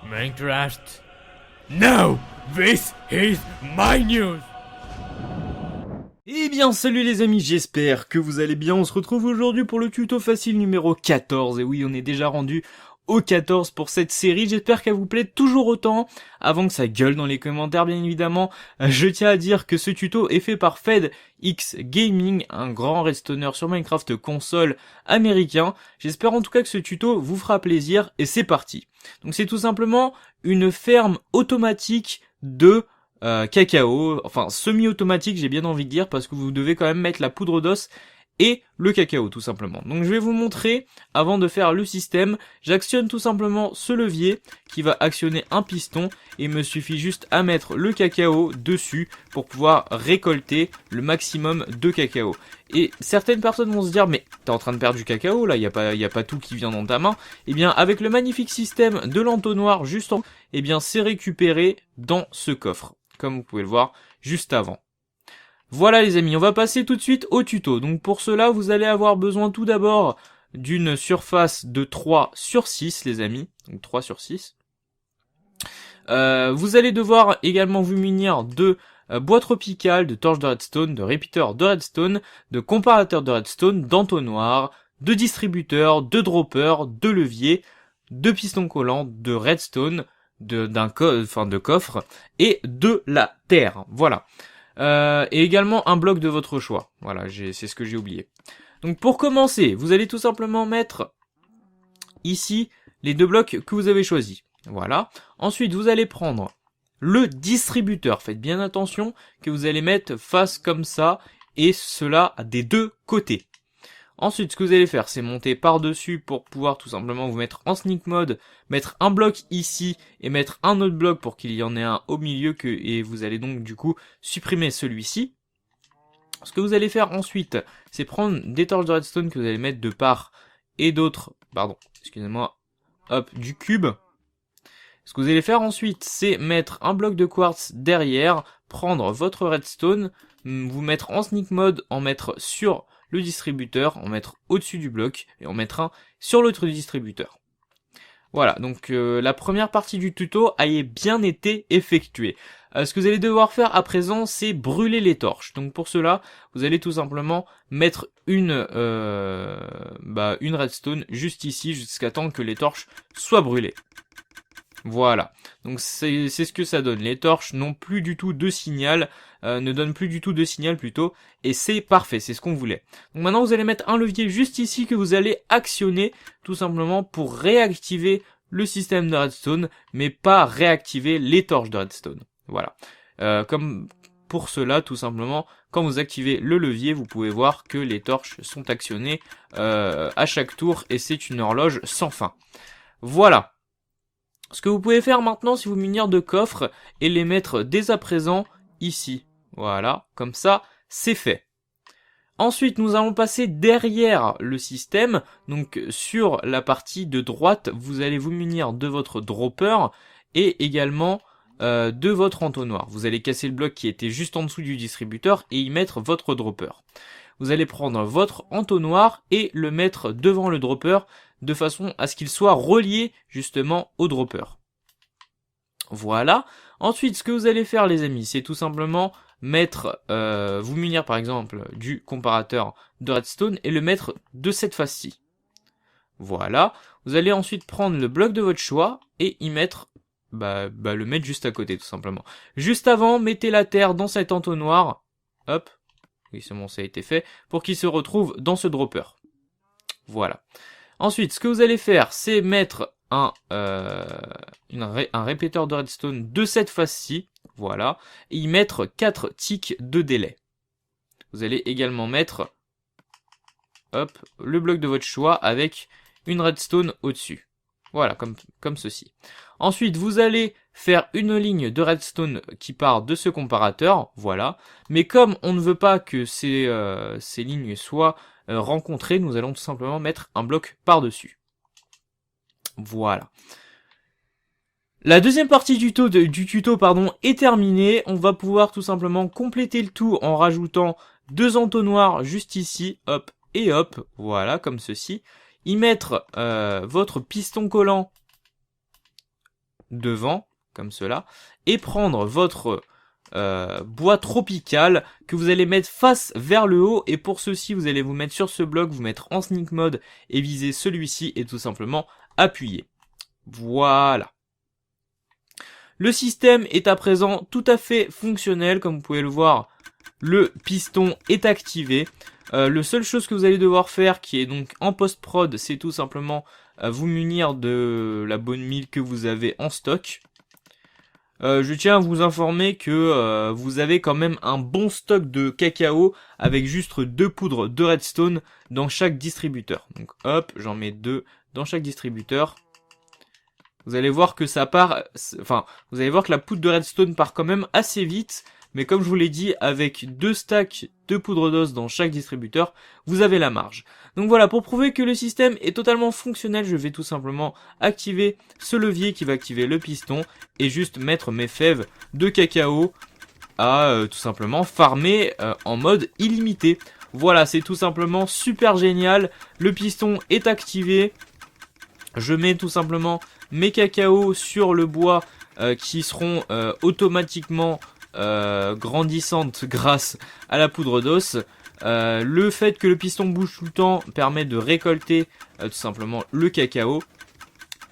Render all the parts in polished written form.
Minecraft. No, this is my news. Eh bien salut les amis, j'espère que vous allez bien. On se retrouve aujourd'hui pour le tuto facile numéro 14. Et oui, on est déjà rendu au 14 pour cette série. J'espère qu'elle vous plaît toujours autant. Avant que ça gueule dans les commentaires, bien évidemment, je tiens à dire que ce tuto est fait par FedX Gaming, un grand redstoner sur Minecraft console américain. J'espère en tout cas que ce tuto vous fera plaisir et c'est parti. Donc c'est tout simplement une ferme automatique de cacao, enfin semi-automatique j'ai bien envie de dire, parce que vous devez quand même mettre la poudre d'os et le cacao tout simplement. Donc je vais vous montrer, avant de faire le système, j'actionne tout simplement ce levier qui va actionner un piston et il me suffit juste à mettre le cacao dessus pour pouvoir récolter le maximum de cacao. Et certaines personnes vont se dire mais t'es en train de perdre du cacao là, y a pas tout qui vient dans ta main. Et bien avec le magnifique système de l'entonnoir juste en haut, et bien c'est récupéré dans ce coffre, comme vous pouvez le voir juste avant. Voilà les amis, on va passer tout de suite au tuto. Donc pour cela, vous allez avoir besoin tout d'abord d'une surface de 3 sur 6 les amis. Donc 3 sur 6. Vous allez devoir également vous munir de bois tropical, de torches de redstone, de repeater de redstone, de comparateur de redstone, d'entonnoir, de distributeur, de dropper, de levier, de piston collant, de redstone, de coffre et de la terre. Voilà. Et également un bloc de votre choix. Voilà, c'est ce que j'ai oublié. Donc pour commencer, vous allez tout simplement mettre ici les deux blocs que vous avez choisis. Voilà. Ensuite, vous allez prendre le distributeur. Faites bien attention que vous allez mettre face comme ça et cela des deux côtés. Ensuite, ce que vous allez faire, c'est monter par-dessus pour pouvoir tout simplement vous mettre en sneak mode, mettre un bloc ici et mettre un autre bloc pour qu'il y en ait un au milieu et vous allez donc du coup supprimer celui-ci. Ce que vous allez faire ensuite, c'est prendre des torches de redstone que vous allez mettre de part et d'autre, du cube. Ce que vous allez faire ensuite, c'est mettre un bloc de quartz derrière, prendre votre redstone, vous mettre en sneak mode, en mettre sur le distributeur, en mettre au-dessus du bloc et en mettre un sur l'autre distributeur. Voilà, donc la première partie du tuto a bien été effectuée. Ce que vous allez devoir faire à présent, c'est brûler les torches. Donc pour cela, vous allez tout simplement mettre une redstone juste ici, jusqu'à temps que les torches soient brûlées. Voilà, donc c'est ce que ça donne. Les torches n'ont plus du tout de signal, ne donnent plus du tout de signal plutôt, et c'est parfait, c'est ce qu'on voulait. Donc maintenant vous allez mettre un levier juste ici que vous allez actionner tout simplement pour réactiver le système de redstone, mais pas réactiver les torches de redstone. Voilà, comme pour cela tout simplement, quand vous activez le levier, vous pouvez voir que les torches sont actionnées à chaque tour, et c'est une horloge sans fin. Voilà. Ce que vous pouvez faire maintenant, c'est vous munir de coffres et les mettre dès à présent ici. Voilà, comme ça, c'est fait. Ensuite, nous allons passer derrière le système. Donc, sur la partie de droite, vous allez vous munir de votre dropper et également de votre entonnoir. Vous allez casser le bloc qui était juste en dessous du distributeur et y mettre votre dropper. Vous allez prendre votre entonnoir et le mettre devant le dropper de façon à ce qu'il soit relié justement au dropper. Voilà. Ensuite, ce que vous allez faire les amis, c'est tout simplement mettre, vous munir par exemple du comparateur de redstone et le mettre de cette face-ci. Voilà. Vous allez ensuite prendre le bloc de votre choix et y mettre, le mettre juste à côté tout simplement. Juste avant, mettez la terre dans cet entonnoir. Hop. Oui, c'est bon, ça a été fait. Pour qu'il se retrouve dans ce dropper. Voilà. Ensuite, ce que vous allez faire, c'est mettre un répéteur de redstone de cette face-ci. Voilà. Et y mettre 4 ticks de délai. Vous allez également mettre le bloc de votre choix avec une redstone au-dessus. Voilà, comme ceci. Ensuite, vous allez faire une ligne de redstone qui part de ce comparateur, voilà. Mais comme on ne veut pas que ces lignes soient rencontrées, nous allons tout simplement mettre un bloc par-dessus. Voilà. La deuxième partie du tuto est terminée. On va pouvoir tout simplement compléter le tout en rajoutant 2 entonnoirs juste ici, hop et hop, voilà, comme ceci. Y mettre votre piston collant devant, comme cela, et prendre votre bois tropical que vous allez mettre face vers le haut, et pour ceci vous allez vous mettre sur ce bloc, vous mettre en sneak mode et viser celui-ci et tout simplement appuyer. Voilà. Le système est à présent tout à fait fonctionnel, comme vous pouvez le voir, le piston est activé. Le seule chose que vous allez devoir faire, qui est donc en post-prod, c'est tout simplement vous munir de la bonne mille que vous avez en stock. Je tiens à vous informer que vous avez quand même un bon stock de cacao avec juste 2 poudres de redstone dans chaque distributeur. Donc hop, j'en mets 2 dans chaque distributeur. Vous allez voir que ça part, enfin, vous allez voir que la poudre de redstone part quand même assez vite. Mais comme je vous l'ai dit, avec 2 stacks de poudre d'os dans chaque distributeur, vous avez la marge. Donc voilà, pour prouver que le système est totalement fonctionnel, je vais tout simplement activer ce levier qui va activer le piston et juste mettre mes fèves de cacao à tout simplement farmer en mode illimité. Voilà, c'est tout simplement super génial. Le piston est activé. Je mets tout simplement mes cacaos sur le bois qui seront automatiquement grandissantes grâce à la poudre d'os. Le fait que le piston bouge tout le temps permet de récolter tout simplement le cacao.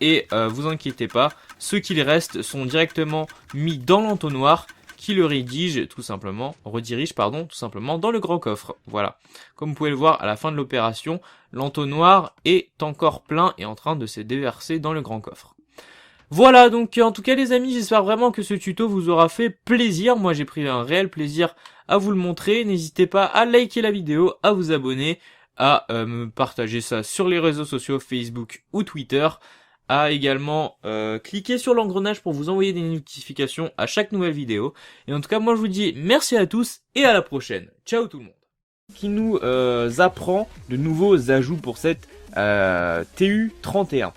Et vous inquiétez pas, ceux qu'il reste sont directement mis dans l'entonnoir qui le redirige tout simplement dans le grand coffre. Voilà. Comme vous pouvez le voir à la fin de l'opération, l'entonnoir est encore plein et en train de se déverser dans le grand coffre. Voilà, donc en tout cas les amis, j'espère vraiment que ce tuto vous aura fait plaisir. Moi j'ai pris un réel plaisir à vous le montrer. N'hésitez pas à liker la vidéo, à vous abonner, à me partager ça sur les réseaux sociaux Facebook ou Twitter, à également cliquer sur l'engrenage pour vous envoyer des notifications à chaque nouvelle vidéo. Et en tout cas moi je vous dis merci à tous et à la prochaine. Ciao tout le monde. Qui nous apprend de nouveaux ajouts pour cette TU31.